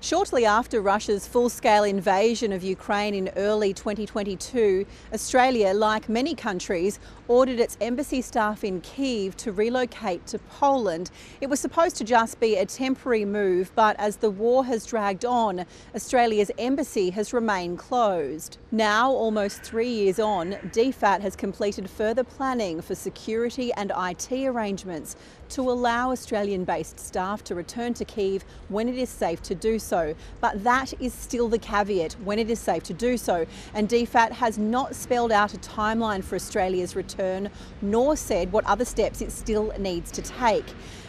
Shortly after Russia's full-scale invasion of Ukraine in early 2022, Australia, like many countries, ordered its embassy staff in Kyiv to relocate to Poland. It was supposed to just be a temporary move, but as the war has dragged on, Australia's embassy has remained closed. Now, almost 3 years on, DFAT has completed further planning for security and IT arrangements to allow Australian-based staff to return to Kyiv when it is safe to do so. But that is still the caveat, when it is safe to do so. And DFAT has not spelled out a timeline for Australia's return, nor said what other steps it still needs to take.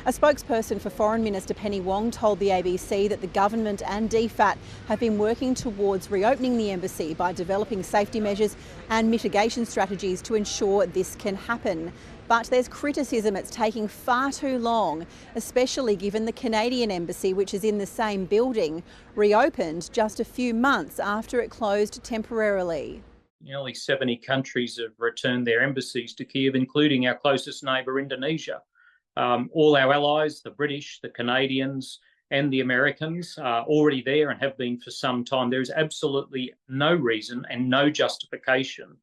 A spokesperson for Foreign Minister Penny Wong told the ABC that the government and DFAT have been working towards reopening the embassy by developing safety measures and mitigation strategies to ensure this can happen. But there's criticism it's taking far too long, especially given the Canadian embassy, which is in the same building, reopened just a few months after it closed temporarily. Nearly 70 countries have returned their embassies to Kyiv, including our closest neighbour, Indonesia. All our allies, the British, the Canadians and the Americans, are already there and have been for some time. There is absolutely no reason and no justification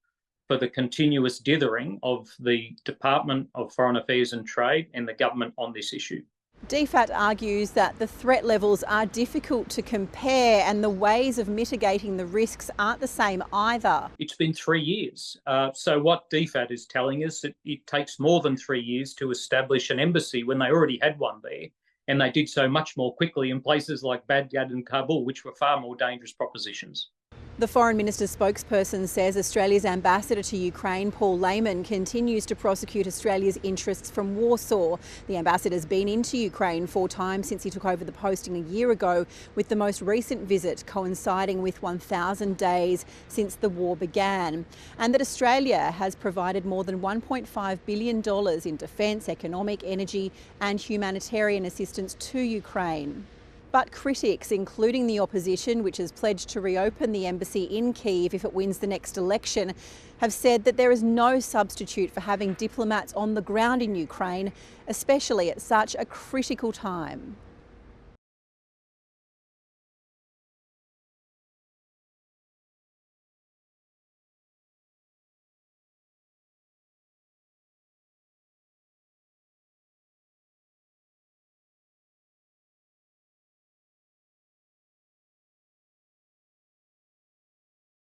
for the continuous dithering of the Department of Foreign Affairs and Trade and the government on this issue. DFAT argues that the threat levels are difficult to compare and the ways of mitigating the risks aren't the same either. It's been 3 years. So what DFAT is telling us, it takes more than 3 years to establish an embassy when they already had one there. And they did so much more quickly in places like Baghdad and Kabul, which were far more dangerous propositions. The Foreign Minister's spokesperson says Australia's ambassador to Ukraine, Paul Layman, continues to prosecute Australia's interests from Warsaw. The ambassador's been into Ukraine 4 times since he took over the posting a year ago, with the most recent visit coinciding with 1,000 days since the war began. And that Australia has provided more than $1.5 billion in defence, economic, energy and humanitarian assistance to Ukraine. But critics, including the opposition, which has pledged to reopen the embassy in Kyiv if it wins the next election, have said that there is no substitute for having diplomats on the ground in Ukraine, especially at such a critical time.